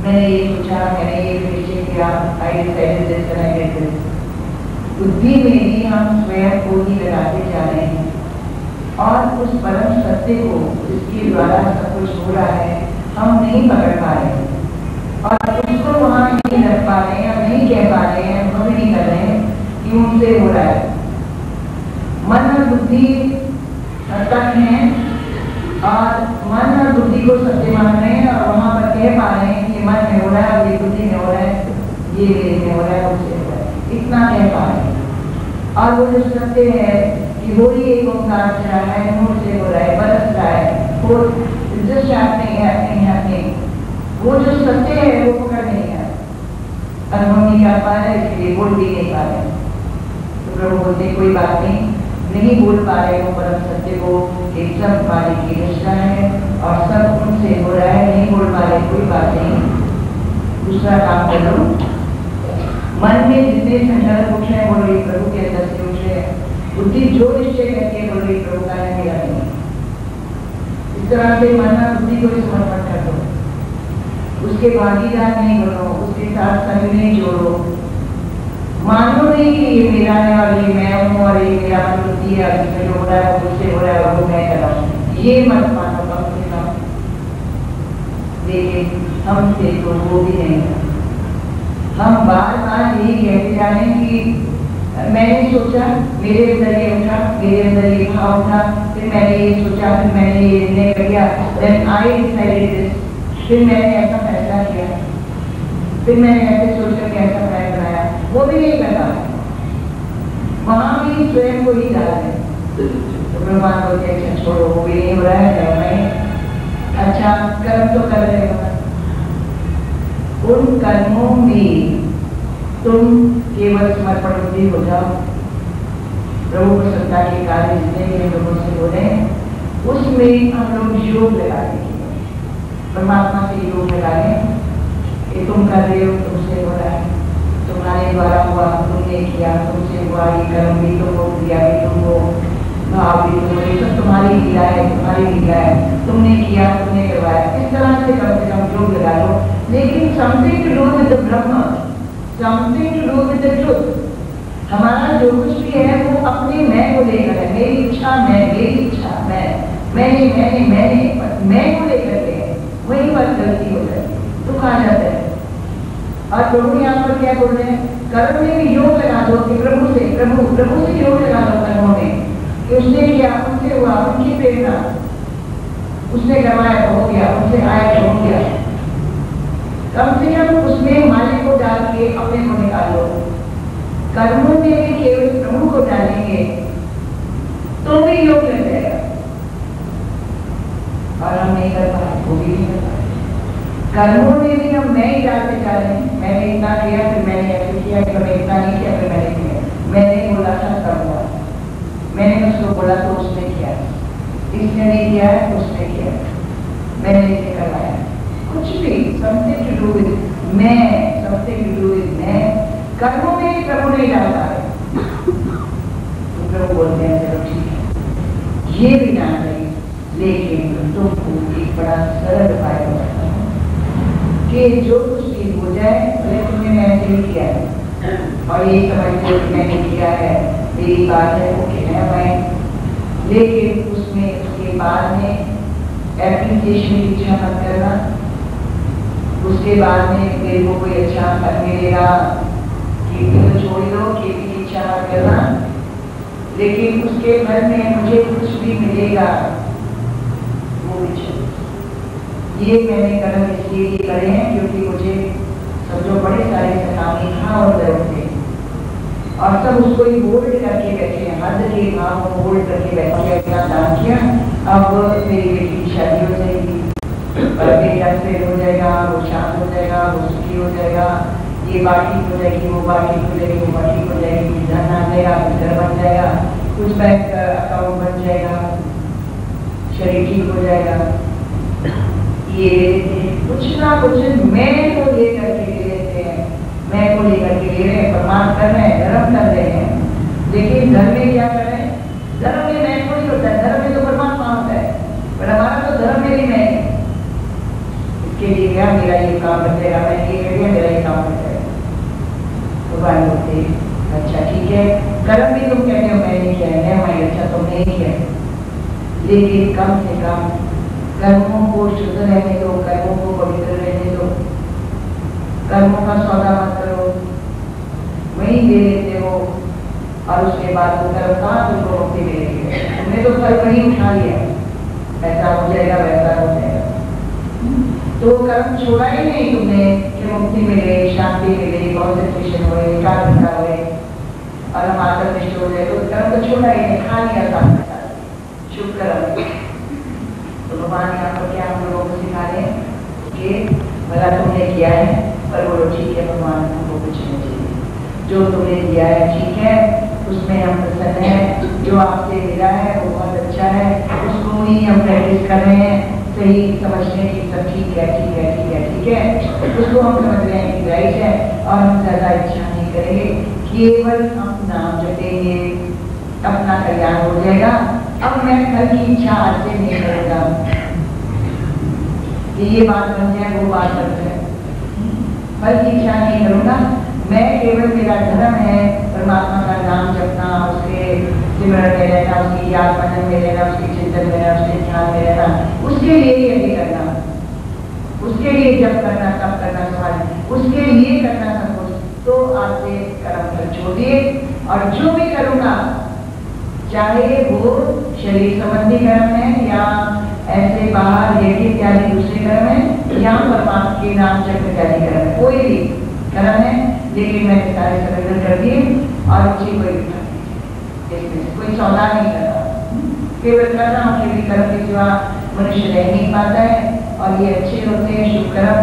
मैंने ये सोचा, मैंने ये निश्चय किया, I decided this and I did this. बुद्धि में ही हम स्वयं को ही लगाते जा रहे हैं और उस परम सत्य को जिसके द्वारा सब कुछ हो रहा है हम नहीं पकड़ पा रहे और उसको वहां नहीं रख पा रहे हैं, नहीं कह पा रहे हैं, हम नहीं कर रहे हैं कि उनसे हो रहा है। मन और बुद्धि तक है और मन और बुद्धि को सत्य मान रहे हैं और वहां पर कह पा रहे हैं कि मन में हो रहा है, ये बुद्धि में हो रहा है, ये मेरे में हो रहा है, उससे हो रहा है, इतना कह पा रहे हैं। और वो जो सत्य है कि वो ही एक ओंकार से रहा है, नूर से हो रहा है, बरस रहा है, वो जस्ट हैपनिंग, वो जो सत्य है वो पकड़ नहीं है, अनुभव नहीं कर पा रहे, इसलिए बोल भी नहीं पा रहे। तो प्रभु बोलते कोई बात नहीं बोल पा रहे हो परम सत्य को, एक सब मालिक की रचना है और सब उनसे हो रहा है, नहीं बोल पा रहे, कोई बात नहीं, दूसरा काम कर लो। मन में जितने संकल्प उठ रहे हैं बोल रही प्रभु के अंदर से उठ रहे हैं, बुद्धि जो निश्चय करके बोल रही प्रभु का है, मेरा नहीं। इस तरह से मन और बुद्धि को समर्पण कर दो, उसके भागीदार नहीं बनो, उसके साथ संग नहीं जोड़ो, मानो नहीं कि ये मेरा है और ये मैं हूँ और ये मेरा मन बुद्धि है, जिसमें जो हो रहा है वो मुझसे हो रहा है और वो मैं कर रहा हूँ, ये मत मानो कम से कम। लेकिन हम से तो वो भी नहीं है। हम बार बार यही कहते जा रहे हैं कि मैंने सोचा, मेरे अंदर ये उठा, मेरे अंदर ये भाव उठा, फिर मैंने ये सोचा, फिर मैंने ये निर्णय कर लिया, then I decided this, फिर मैंने ऐसा फैसला किया, फिर मैंने ऐसे सोचकर के ऐसा प्लान बनाया, वो भी नहीं करता, वहां भी स्वयं को ही डाल है। तो भगवान बोलते हैं छोड़ो, वो भी नहीं हो रहा है, कर्म नहीं, अच्छा कर्म तो कर रहे हो, उन कर्मों में तुम केवल समर्पण बुद्धि हो जाओ। प्रभु प्रसन्नता के कार्य जितने भी लोगों से हो रहे हैं उसमें हम लोग योग लगा देंगे, परमात्मा से योग लगा लें कि तुम कर रहे हो, तुमसे हो रहा है, तुम्हारे द्वारा हुआ, तुमने किया, तुमसे हुआ, ये कर्म भी तुमको, क्रिया भी तुमको, भाव भी तुमको, ये सब तुम्हारी लीला है, तुम्हारी लीला है, तुमने किया, तुमने करवाया। इस तरह से कम योग लगा लो, लेकिन something to do with the Brahma, something to do with the truth. हमारा जो कुछ भी है वो अपने मैं को लेकर है, मेरी इच्छा मैं, मेरी इच्छा मैंने को लेकर के है, वही बात गलती हो जाती है, दुख आ जाता है। और प्रभु यहाँ पर क्या बोल रहे हैं, कर्म में भी योग लगा दो कि प्रभु से योग लगा दो कर्मों में कि उसने किया, उनसे हुआ, उनकी प्रेरणा, उसने करवाया तो हो गया, उनसे आया तो हो गया। कम से कम उसमें मालिक को डाल के अपने को निकालो। कर्मों में भी केवल प्रभु को डालेंगे तो भी योग लग जाएगा, और हम नहीं कर पाए, वो भी नहीं कर पाए। कर्मों में भी हम मैं ही डालते जा रहे हैं, मैंने इतना किया, फिर मैंने ऐसे किया, फिर मैंने इतना नहीं किया, फिर मैंने किया, मैंने बोला था तब हुआ, मैंने उसको बोला तो उसने किया, इसने नहीं किया है उसने किया, मैंने इसे करवाया, कुछ भी समथिंग टू डू विद मैं, समथिंग टू डू विद मैं। कर्मों में भी प्रभु नहीं डालता है, तो प्रभु बोलते हैं चलो ठीक है, ये भी जान रही, लेकिन तुमको एक बड़ा सरल उपाय बताता हूँ कि जो कुछ भी हो जाए, भले तुमने मैंने नहीं किया है और ये समझ लो कि मैंने किया है, मेरी बात है, वो कहना पाए, लेकिन उसमें उसके बाद में एप्लीकेशन की इच्छा मत करना, उसके बाद में मेरे को कोई अच्छा फल मिलेगा कि तो छोड़ दो, कि इच्छा मत करना, लेकिन उसके फल में मुझे कुछ भी मिलेगा वो भी छोड़। ये मैंने कर्म इसलिए करे हैं क्योंकि मुझे समझो बड़े सारे सतामी था और दर्द थे, और सब उसको ही होल्ड करके बैठे हैं, हद के भाव को होल्ड करके बैठे हैं, क्या दान किया, अब मेरी बेटी की शादी हो जाएगी, बेटा फेल हो जाएगा, वो शांत हो जाएगा, वो सुखी हो जाएगा, ये बात ठीक हो जाएगी, वो बात ठीक हो जाएगी, वो बात ठीक हो जाएगी, धन आ जाएगा, घर बन जाएगा, कुछ बैंक अकाउंट बन जाएगा, शरीर ठीक हो जाएगा। ये कुछ ना कुछ मैं को लेकर के ले लेते हैं, मैं को लेकर के ले रहे हैं, प्रमाण कर रहे हैं, धर्म कर रहे हैं, लेकिन धर्म में क्या कर रहे हैं, धर्म में मैं को नहीं होता है, धर्म में तो परमात्मा होता है, पर हमारा तो धर्म में भी मैं है। उसके लिए गया, मेरा ये काम बन जाएगा, मैं ये कर दिया, मेरा ये काम बन जाएगा। भगवान बोलते अच्छा ठीक है, कर्म भी तुम कहते हो मैंने किया है, मैं अच्छा तुमने ही किया, लेकिन कम से कम कर्मों को शुद्ध रहने दो, कर्मों को पवित्र रहने दो, कर्मों का सौदा मत करो, वही दे देते हो और उसके बाद वो कर्म कहाँ तुमको मुक्ति मिलेगी? तुमने तो फल वही उठा लिया, ऐसा हो जाएगा वैसा हो जाएगा, तो कर्म छोड़ा ही नहीं तुमने कि मुक्ति मिले, शांति मिले, कॉन्सेंट्रेशन हुए, एकाग्रता हुए और हम आत्मनिष्ठ हो जाए, तो कर्म तो छोड़ा ही नहीं, खा लिया था शुभ कर्म। तो भगवान यहाँ पर क्या हम लोगों को सिखा रहे हैं कि भला तुमने किया है पर बोलो ठीक है भगवान हमको कुछ नहीं चाहिए, जो तुमने दिया है ठीक है, उसमें हम प्रसन्न हैं, जो आपसे मिला है वो बहुत अच्छा है, उसको ही हम प्रैक्टिस कर रहे हैं, सही समझने की सब ठीक है ठीक है ठीक है ठीक है, उसको हम समझ रहे हैं कि राइट है और हम ज्यादा इच्छा नहीं करेंगे, केवल हम नाम जपेंगे, अपना कल्याण हो जाएगा। अब मैं फल की इच्छा आज से नहीं करूँगा कि ये बात बन जाए वो बात बन जाए, फल की इच्छा नहीं करूँगा, मैं केवल मेरा धर्म है परमात्मा का नाम जपना, उसके सिमरण में रहना, उसकी याद मनन में रहना, उसके चिंतन में रहना, उसके ध्यान में रहना, उसके लिए यही करना, उसके लिए जप करना, तप करना, समाधि उसके लिए करना सब कुछ। तो आपसे कर्म फल छोड़ दिए और जो भी करूँगा चाहे वो शरीर संबंधी कर्म है या ऐसे बाहर यज्ञ इत्यादि दूसरे कर्म है या परमात्मा के नाम जप इत्यादि कर्म है, कोई भी कर्म है, लेकिन मैंने सारे सरेंडर कर दिए और मुझे कोई सौदा नहीं करता, केवल कर रहा हूँ, केवल कर्म के सिवा मनुष्य रह नहीं पाता है और ये अच्छे होते हैं शुभ कर्म,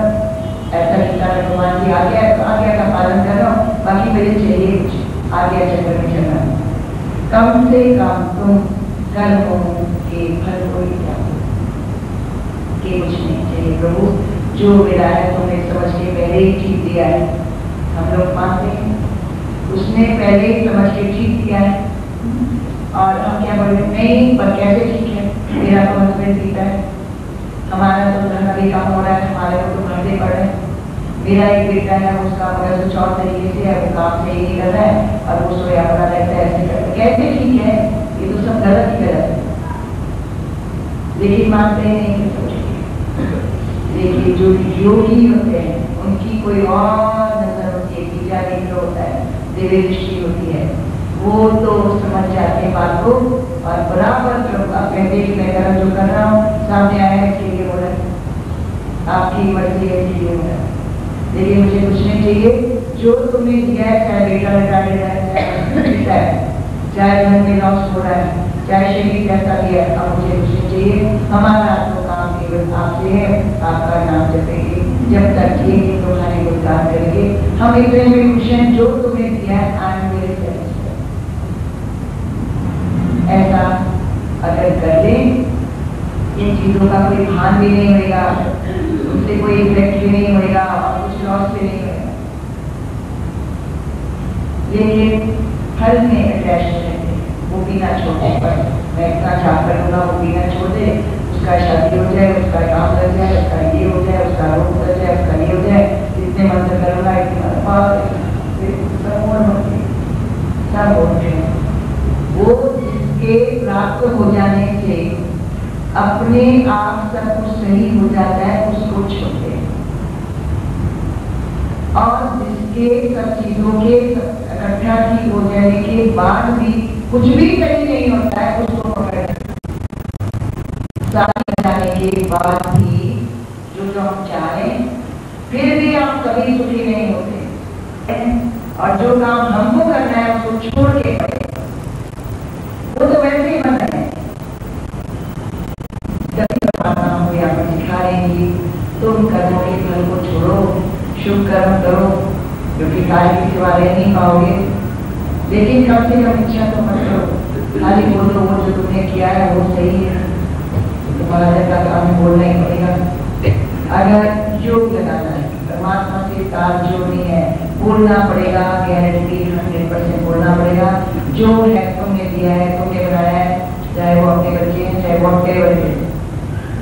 ऐसा गीता में भगवान की आज्ञा का पालन कर रहा हूँ, बाकी मेरे चाहिए कुछ आज्ञा चक्कर में चलना, कम से कम तुम कर्मों के फल को ही त्यागो कि कुछ नहीं चाहिए प्रभु, जो मेरा है तुमने समझ के पहले ही ठीक दिया है, हम लोग मानते हैं उसने पहले ही समझ के ठीक दिया है और हम क्या बोलते नहीं पर कैसे ठीक है, मेरा तो हस्बैंड पीता है, हमारा तो धर्म भी कम हो रहा है, हमारे को तो भरते पड़ रहे हैं, मेरा एक बेटा है उसका मगर कुछ और तरीके से है, वो काम सही नहीं कर रहा है और वो सोया पड़ा रहता है, ऐसे करते कैसे ठीक है, ये तो सब गलत ही गलत है, लेकिन मानते ही नहीं कि देखिए जो योगी होते हैं उनकी कोई और नजर होती है, तीजा नेत्र होता है, दिव्य दृष्टि होती है, वो तो समझ जाते हैं बात को और बराबर कहते कि मैं कर्म जो कर रहा हूँ सामने आया है इसके लिए बोला, आपकी मर्जी है इसके लिए बोला, लेकिन मुझे कुछ नहीं चाहिए, जो तुमने दिया है चाहे बेटा बेटा है चाहे घर में लॉस हो रहा है, चाहे शरीर कैसा भी है, अब मुझे कुछ नहीं चाहिए, हमारा तो काम केवल आपसे है, आपका नाम जपेंगे, जब तक ये तुम्हारे गुणगान करेंगे, हम इतने में खुश हैं जो तुम्हें दिया है, आज मेरे सेटिस्फाइड, ऐसा अगर कर ले इन चीजों का कोई भान भी नहीं होगा, उससे कोई इफेक्ट भी नहीं होगा और कुछ लॉस भी नहीं होगा, लेकिन फल में अटैच रहते वो भी ना छोड़े, मैं इतना जाप करूँगा वो भी ना छोड़ दे, उसका शादी हो जाए, उसका काम लग जाए, उसका ये हो जाए, उसका रोग लग जाए, उसका ये हो जाए, इतने मंत्र करूँगा इतने सब होते हैं, वो जिसके प्राप्त हो जाने से अपने आप सब कुछ सही हो जाता है उसको छोड़ते हैं, और जिसके सब चीजों के इकट्ठा ठीक हो जाने के बाद भी कुछ भी सही नहीं होता है उसको पकड़ जाने के बाद भी जो हम चाहें फिर भी आप कभी सुखी नहीं होते, और जो काम हमको करना है उसको छोड़ के पड़े, वो तो वैसे ही मन है, हो या पर सिखा रहेंगी तुम कर्मों के फल को छोड़ो, शुभ कर्म करो, क्योंकि कार्य की सेवा रह नहीं पाओगे, लेकिन कम से कम इच्छा तो मत करो, खाली बोलो वो जो तुमने किया है वो सही है, तुम्हारा जैसा काम बोलना ही पड़ेगा, अगर योग लगाना है परमात्मा से तार जोड़नी है, बोलना पड़ेगा, गारंटी 100% बोलना पड़ेगा, जो है तुमने दिया है, तुमने बनाया है, चाहे वो अपने बच्चे हैं चाहे वो अपने बच्चे,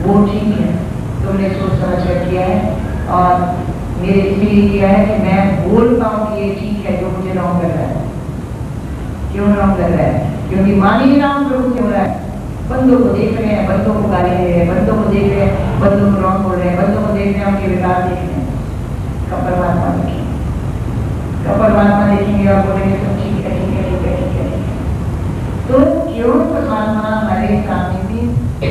वो ठीक है, तुमने सोच समझ कर किया है और मेरे इसलिए किया है कि मैं बोल पाऊँ कि ये ठीक है जो मुझे रॉन्ग कर रहा है। क्यों रॉन्ग कर रहा है? क्योंकि मान ही रहा हूँ प्रभु से हो रहा है। बंदों को देख रहे हैं, बंदों को गाली दे रहे हैं, बंदों को देख रहे हैं, बंदों को रॉन्ग बोल रहे हैं, बंदों को देख रहे हैं, उनके विकार देख रहे हैं। कब परमात्मा देखेंगे? कब परमात्मा देखेंगे और बोलेंगे सब ठीक है, ठीक है, ठीक है, ठीक है, ठीक है। तो क्यों परमात्मा हमारे सामने भी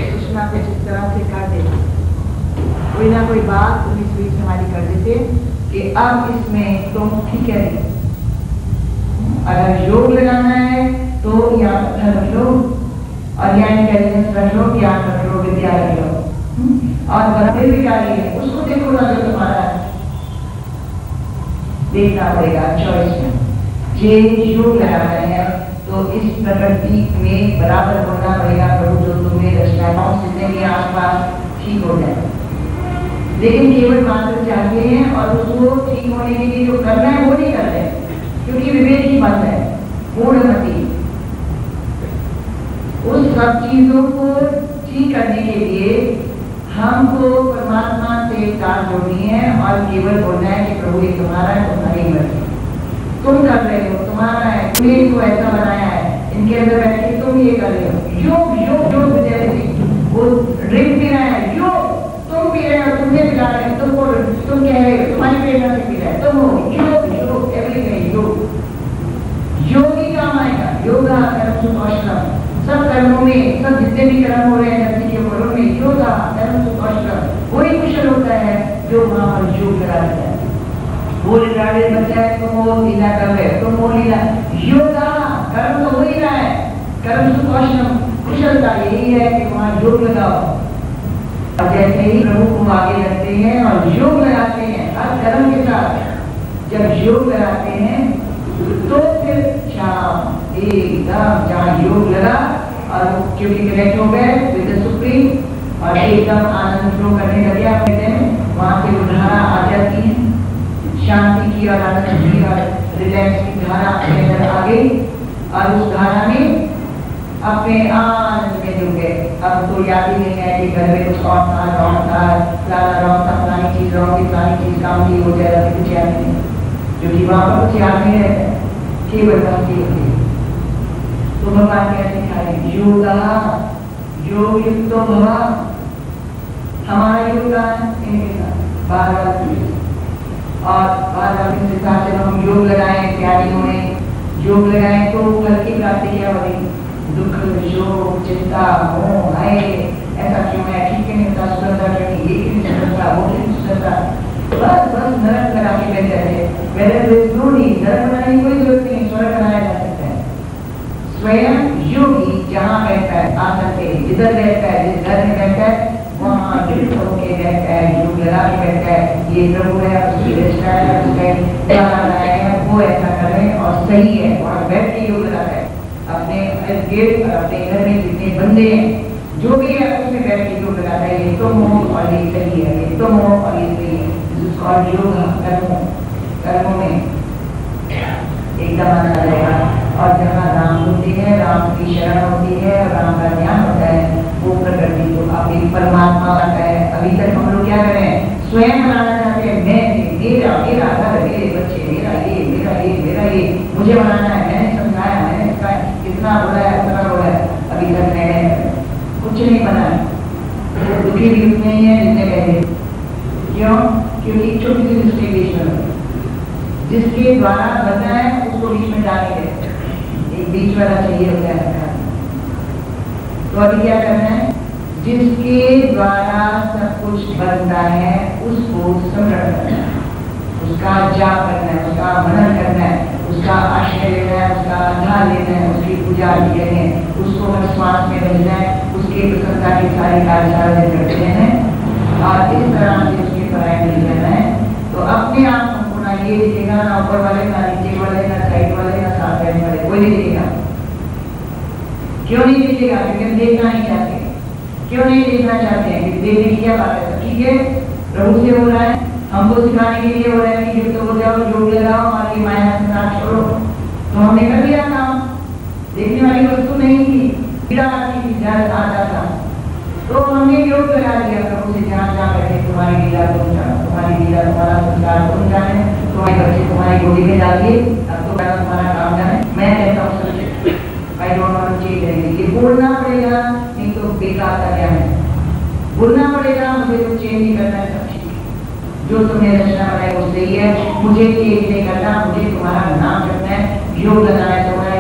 सूचना को जिस तरह से कर देते, कोई ना कोई बात 19-20 हमारी कर देते कि अब इसमें तुम ठीक है, अगर योग लगाना है तो या पत्थर रख लो और या इंटेलिजेंस रख लो, ज्ञान रख लो, विद्या रख लो, और बराबर भी क्या है उसको देखो ना जो तुम्हारा है, देखना पड़ेगा चॉइस में। ये योग लगा रहे हैं तो इस प्रकृति में बराबर होना पड़ेगा प्रभु जो तुम्हें रचनाओं जितने भी आसपास ठीक हो जाए। लेकिन केवल मात्र चाहते हैं और उसको ठीक होने के लिए जो करना है वो नहीं कर रहे, क्योंकि विवेक ही बंद है, मूढ़मति। उस सब चीजों को ठीक करने के लिए हमको परमात्मा से तार जोड़नी है और केवल बोलना है कि प्रभु ये तुम्हारा है, तुम्हारी मर्जी, तुम कर रहे हो, तुम्हारा है, तुमने इनको ऐसा बनाया है, इनके अंदर बैठ के तुम ये कर रहे हो। योग योग योग जैसे वो ड्रिंक पी रहा है, योग तुम पी रहे हो, तुमने पिला रहे हो, तुम कह रहे हो तुम्हारी प्रेरणा से पी रहा है, तुम हो योग योग एवरीथिंग योग। योगी काम आएगा, योगा कर्म सुकौशलम, सब कर्मों में, सब जितने भी कर्म हो रहे हैं धरती के ऊपर उनमें योगा कर्म सुकौशलम वही कुशल होता है जो वहां पर योग करा देता है। वो लिटाड़े बच्चा है, तुम वो लीला कर रहे, तुम वो लीला, योगा कर्म तो हो ही रहा है, कर्म सुकौशलम कुशलता यही है कि वहां योग लगाओ। और जैसे ही प्रभु को आगे रखते हैं और योग लगाते हैं हर कर्म के साथ, जब योग लगाते हैं तो फिर शाम एकदम जहाँ योग लगा और क्योंकि कनेक्ट हो गए विद द सुप्रीम और एकदम आनंद फ्लो करने लगे अपने दिन, वहां से वो धारा आ जाती है, शांति की और आनंद की और रिलैक्स की धारा अपने अंदर आ गई और उस धारा में अपने आनंद में डूब गए। अब तो याद ही नहीं है कि घर में कुछ और था, रॉन्ग था, फलाना रॉन्ग था, फलानी चीज रॉन्ग थी, फलानी चीज काम की हो जाएगा, कुछ याद नहीं, क्योंकि वहां पर कुछ याद नहीं रहता, केवल भक्ति होती है। तो भगवान क्या सिखाए? योगा योग युक्त भवा, हमारा योगदान इनके साथ बार-बार और बार-बार इस हिसाब से हम योग लगाएं, तैयारियों में योग लगाएं तो फल की प्राप्ति क्या होगी? दुख, शोक, चिंता, मोह, भय, ऐसा क्यों है, ठीक है नहीं होता, सुंदरता क्यों नहीं, ये क्यों सुंदरता, वो क्यों सुंदरता, बस बस नरक लगा के बैठ जाते हैं। पहले तो नहीं, नरक बनाने की कोई जरूरत नहीं, स्वर्ग बनाया जा सकता है। स्वयं योगी जहाँ बैठता है, आसन पे जिधर बैठता है, जिस घर में बैठता है वहाँ दृढ़ होकर बैठता है, योग लगा के बैठता है, ये प्रभु है, उसकी रचना है, उसके द्वारा बनाया है, वो ऐसा करे और सही है, वहाँ बैठ के योग लगाता है। अपने गेट और अपने घर में जितने बंदे हैं जो भी है उसमें बैठ के योग लगाता है, ये तुम हो और ये सही है, ये तुम हो और ये सही है। और योग कर्मों में एकदम आनंद आएगा। और जहाँ राम होते हैं, राम की शरण होती है, राम का ज्ञान होता है, वो प्रकृति को अभी परमात्मा बनता है। अभी तक हम लोग क्या करें? स्वयं बनाना चाहते हैं, मैं मेरा मेरा घर, मेरे बच्चे, मेरा ये मेरा ये मेरा ये मुझे बनाना है, मैंने समझाया, मैंने सिखाया, कितना बोला है उतना बोला है, अभी तक मैंने कुछ नहीं बना है। दुखी भी उतने ही है जितने पहले। क्यों? क्योंकि छोटी सी मिस्टेक बीच में जिसके द्वारा बनना है उसको बीच में डाल के एक बीच वाला चाहिए होता है। तो अभी क्या करना है? जिसके द्वारा सब कुछ बनता है उसको स्मरण करना है, उसका जाप करना है, उसका मनन करना है, उसका आश्रय लेना है, उसका आधार लेना है, उसकी पूजा करनी है, उसको हर श्वास में रहना है, उसकी प्रसन्नता की सारी कार्यशाला करते हैं और इस तरह से उसकी पढ़ाई मिल जाना है। तो अपने आप हमको ना ये दिखेगा, ना ऊपर वाले, ना नीचे वाले, ना साइड वाले, ना साथ रहने वाले, कोई नहीं दिखेगा। क्यों नहीं दिखेगा? क्योंकि हम देखना नहीं चाहते। क्यों नहीं देखना चाहते हैं? क्योंकि देखने की क्या बात है? ठीक है, प्रभु से हो रहा है, हमको सिखाने के लिए हो रहा है कि युक्त हो जाओ, योग लगाओ और ये माया से साथ छोड़ो। तो हमने कर दिया काम, देखने वाली वस्तु नहीं थी, पीड़ा आती थी, डर आता था, तो हमने योग लगा दिया प्रभु से जहाँ जहाँ बैठे तुम्हारी लीला तुम जानो, तुम्हारी लीला तुम्हारा संस्कार तुम जाने, तुम्हारे बच्चे तुम्हारी गोदी में डालिए, अब तो कहना तुम्हारा काम जाने। मैं कहता हूँ सोचिए, I don't want to change anything. ये बोलना पड़ेगा, नहीं तो बेकार का क्या है, बोलना पड़ेगा मुझे तो चेंज नहीं करना है, सब ठीक है, जो तुमने रचना बनाई वो सही है, मुझे चेंज नहीं करना, मुझे तुम्हारा नाम करना है, योग लगाना है तुम्हारा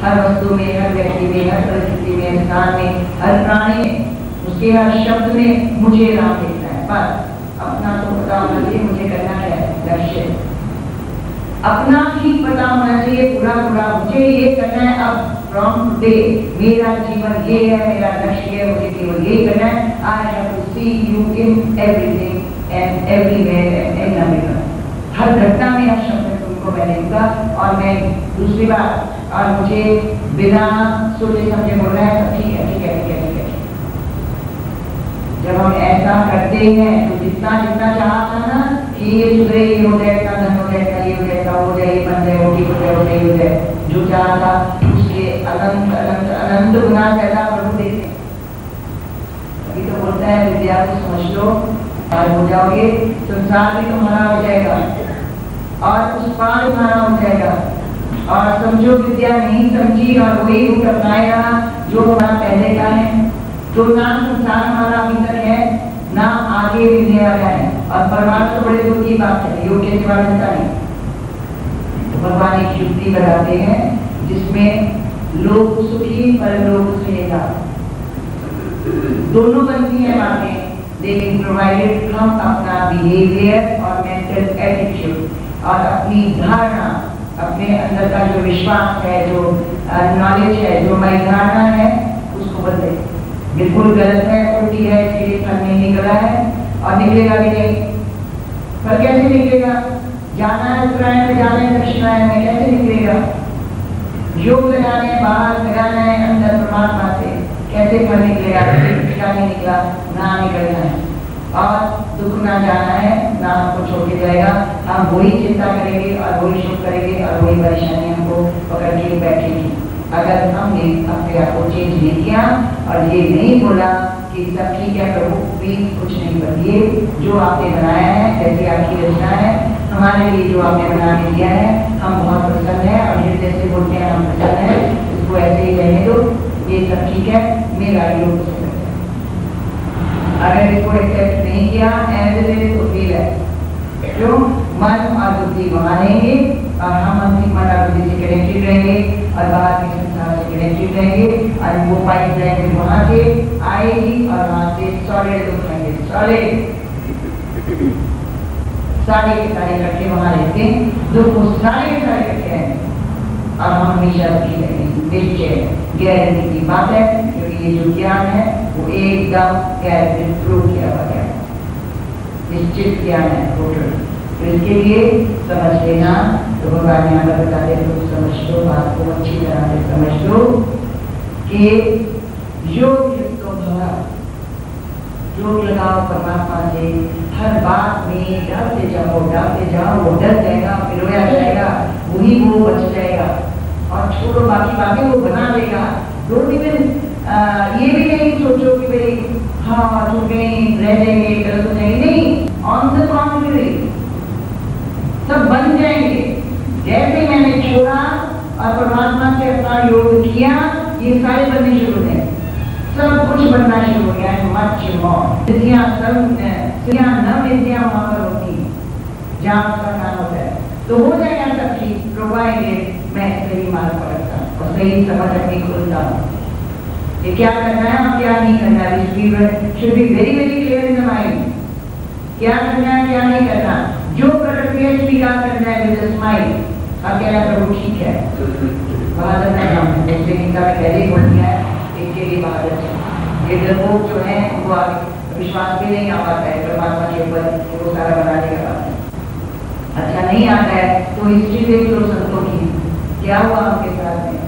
हर वस्तु में, हर व्यक्ति में, हर परिस्थिति में, इंसान में, हर प्राणी में, उसके हर शब्द में मुझे नाम देखना है। बस अपना तो पता होना चाहिए मुझे करना है, लक्ष्य अपना ही पता होना चाहिए, पूरा पूरा मुझे ये करना है। अब फ्रॉम टुडे मेरा जीवन ये है, मेरा लक्ष्य है, मुझे केवल ये करना है। I have to see you in everything and everywhere and everywhere. हर घटना में, हर शब्द में तुमको मैं देखूंगा। और मैं दूसरी बात, और मुझे बिना सोचे समझे बोलना है, सब ठीक है, ठीक है, ठीक है, ठीक है। जब हम ऐसा करते हैं तो जितना जितना चाहा था ना कि ये सुधरे, ये हो जाए, इतना धन हो जाए, इतना ये हो जाए, इतना हो जाए, ये बन जाए, वो ठीक हो जाए, वो सही हो जाए, जो चाहा था उसके अनंत अनंत अनंत गुना ज्यादा प्रभु देते। अभी तो बोलता है विद्या को समझ लो और हो जाओगे, संसार भी तुम्हारा हो जाएगा और उस पार तुम्हारा हो जाएगा। और समझो विद्या नहीं समझी और वही रूप अपनाएगा जो हमारा पहले का है, तो ना संसार हमारा अभी तक है, ना आगे मिलने वाला है। और परमार्थ तो बड़े दुख की बात है, योग के सिवा मिलता नहीं। तो भगवान एक युक्ति बताते हैं जिसमें लोग सुखी परलोक सुहेगा, दोनों बनती है बातें, लेकिन प्रोवाइडेड हम अपना बिहेवियर और मेंटल एटीट्यूड और अपनी धारणा, अपने अंदर का जो विश्वास है, जो नॉलेज है, जो हमारी धारणा है, उसको बदले। बिल्कुल गलत है, उल्टी है, इसलिए फल नहीं निकला है और निकलेगा भी नहीं। पर कैसे निकलेगा? जाना है उत्तरायण में, जाना है दक्षिणायन में, कैसे निकलेगा? योग लगाने, बाहर लगाना है अंदर परमात्मा से, कैसे फल निकलेगा? क्या नहीं निकला, ना निकलना है और दुख ना जाना है, ना हमको छोड़ के जाएगा। हम वही चिंता करेंगे और वही सुख करेंगे और वही परेशानी हमको पकड़ के बैठेगी। अगर हमने अपने आप को चेंज नहीं किया और ये नहीं बोला कि सब ठीक है प्रभु, प्लीज कुछ नहीं बदलिए, जो आपने बनाया है, जैसी आपकी रचना है, हमारे लिए जो आपने बना के दिया है, हम बहुत प्रसन्न है और जिस जैसे बोलते हैं हम प्रसन्न है, इसको ऐसे ही रहने दो, ये सब ठीक है, मेरा योग पसंद है। अगर इसको एक्सेप्ट नहीं किया ऐसे तो फील है, क्यों? मन और बुद्धि वहाँ रहेंगे और हम अंतिम मन और बुद्धि से कनेक्टेड रहेंगे और बाहर के संसार से कनेक्टेड रहेंगे और वो पाइप लाइन वहाँ से आएगी और वहाँ से सॉलिड उठाएंगे, सॉलिड सारे के सारे इकट्ठे वहाँ रहते हैं, जो वो सारे के सारे इकट्ठे हैं और हम हमेशा रखी रहेंगे। निश्चय गारंटी की बात है, क्योंकि ये जो ज्ञान है वो एकदम गारंटी प्रूव किया हुआ है, निश्चित ज्ञान है टोटल। तो इसके लिए समझ लेना, तो भगवान यहाँ पर बताते तो समझ लो, बात को अच्छी तरह से समझ लो कि योग तो भला योग लगाओ परमात्मा से, हर बात में डरते जाओ, वो डर जाएगा, पिरोया जाएगा, वही वो बच जाएगा और छोड़ो बाकी बातें वो बना देगा। डोंट इवन ये भी नहीं सोचो कि भाई हाँ छूट गई, रह जाएंगे, गलत हो जाएंगे, नहीं, ऑन द कॉन्ट्ररी सब बन जाएंगे। जैसे मैंने छोड़ा और परमात्मा से अपना योग किया, ये सारे बनने शुरू हो गए, सब कुछ बनना शुरू हो गया है। मच सिद्धियां न विद्या वहां पर होती है जहाँ उसका काम होता है, तो हो जाएगा सब ठीक, प्रोवाइडेड मैं सही मार्ग पर रखता हूँ और सही समझ अपनी खुलता हूँ। ये क्या करना है और क्या नहीं करना है, should be very very clear in the mind. क्या करना है, क्या नहीं करना, जो प्रकट क्रिया स्वीकार करना है विद स्माइल और कहना प्रभु ठीक है, बहादुर का काम है। जैसे गीता में पहले ही बोल दिया है, इसके लिए बहादुर है। ये डरपोक जो है वो विश्वास भी नहीं आ पाता है परमात्मा के ऊपर, वो सारा बनाने का बात है। अच्छा नहीं आता है तो हिस्ट्री देख लो संतों की, क्या हुआ उनके साथ में,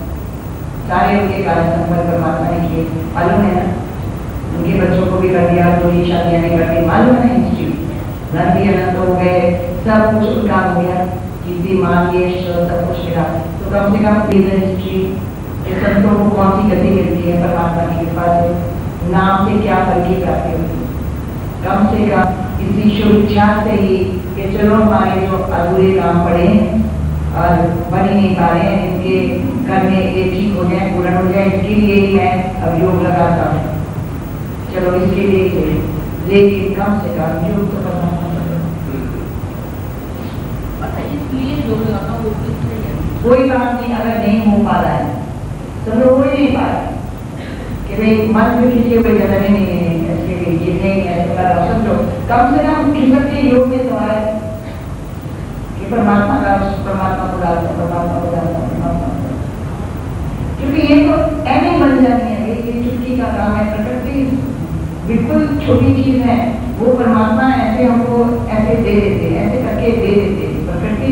सारे उनके कार्य संपर्क परमात्मा ने किए, मालूम है ना, उनके बच्चों को भी कर दिया, दो ही शादियां नहीं कर दी, मालूम है ना हिस्ट्री, धन भी अनंत हो गए, सब कुछ उनका हो गया, कीर्ति मान ये सब कुछ मिला। तो कम से कम हिस्ट्री संतों को कौन सी गति मिलती है परमात्मा की कृपा से, नाम से क्या फल की प्राप्ति होती है, कम से कम इसी शुभ इच्छा से ही कि चलो हमारे जो अधूरे काम पड़े और बन ही नहीं पा रहे हैं, इनके करने ये ठीक हो जाए, पूर्ण हो जाए, इसके लिए ही मैं अब योग लगाता हूँ। चलो इसके लिए लेकिन कम से कम योग तो करना पड़ता है। इसलिए योग लगाता हूँ। कोई बात नहीं, अगर नहीं हो पा रहा है तो लोग हो ही नहीं पा रहा कि भाई मन में किसी कोई जगह नहीं ऐसे ये नहीं ऐसे कर रहा, समझो कम से कम किस्मत के योग में तो है कि परमात्मा का परमात्मा को डालता, परमात्मा को डालता, परमात्मा को, क्योंकि ये तो ऐसे बन जाती है, ये चुटकी का काम है। प्रकृति बिल्कुल छोटी चीज है, वो परमात्मा ऐसे हमको ऐसे दे देते, ऐसे करके दे देते। प्रकृति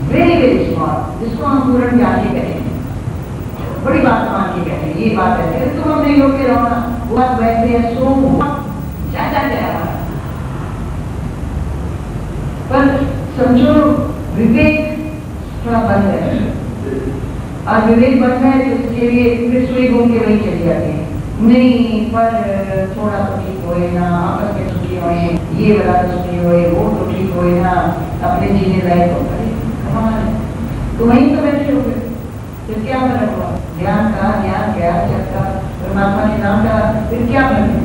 वेरी वेरी स्मॉल, जिसको हम पूर्ण ज्ञान के कहें, बड़ी बात मान के कहते हैं, ये बात है। तुम अपने योग के रहो ना, वो बात वैसे है, सो ज्यादा क्या पर समझो विवेक थोड़ा बंद है, और विवेक बंद है तो इसके लिए फिर सुई घूम के वही चली जाती है। नहीं पर थोड़ा तो ठीक होए ना, आपस में सुखी होए, ये वाला तो सुखी होए, वो तो ठीक होए ना, अपने जीने लायक हो गए, तो वहीं तो बैठे हो गए। फिर क्या फर्क हुआ? ज्ञान का ज्ञान क्या चक्का परमात्मा के नाम का फिर क्या फर्क है?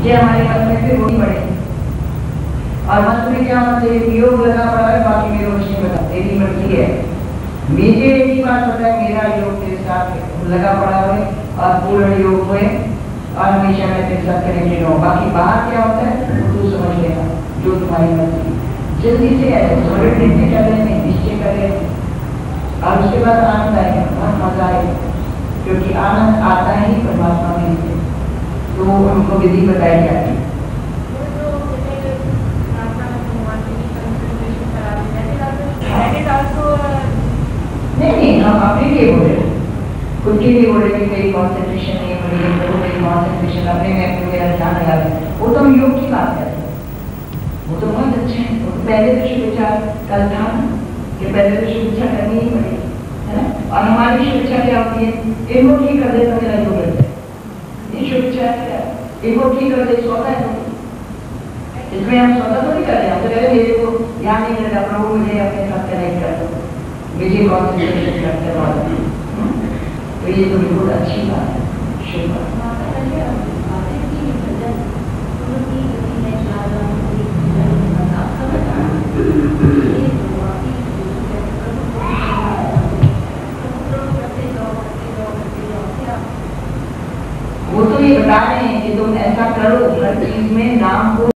ये हमारे मन में फिर वही पड़े, और मन में क्या होना चाहिए? योग लगा पड़ा है, बाकी मेरे कुछ नहीं पता, तेरी मर्जी है। मुझे एक ही बात पता है, मेरा योग तेरे साथ लगा पड़ा हुआ है और पूर्ण योग हुए और हमेशा मैं तेरे साथ कनेक्टेड हूँ। बाकी बाहर क्या होता है वो तू समझ लेगा, जो तुम्हारी मर्जी। जल्दी से ऐसे सॉलिड निर्णय कर रहे हैं, निश्चय कर रहे हैं, और उसके बाद आनंद आएगा, बहुत मजा आएगा, क्योंकि आनंद आता ही परमात्मा में से। तो उनको विधि बताई जाती है। नहीं, हम अपने लिए बोल रहे, खुद के लिए बोल रहे कि मेरी कॉन्सेंट्रेशन नहीं हो रही है, तो मेरी कॉन्सेंट्रेशन अपने में मेरा ध्यान लगा दें, वो तो हम योग की बात करते हैं, वो तो बहुत अच्छे हैं। वो तो पहले तो शुभ विचार कल था कि पहले तो शुभ विचार करनी ही पड़ेगी, है ना। और हमारी शुभ इच्छा क्या होती है? इनको ठीक कर दे तो मेरा योग लग जाए, ये शुभ इच्छा क्या है? इनको ठीक कर दे, सौदा है, इसमें हम सौदा तो नहीं कर रहे, हम तो कह रहे मेरे को ध्यान नहीं लगा, प्रभु मुझे अपने साथ कनेक्ट कर दो, मुझे कॉन्सेंट्रेशन करते रहो। तो ये तो बिल्कुल अच्छी बात है, शुभ बात। वो तो ये बता रहे हैं कि तुम ऐसा करो, हर चीज में नाम को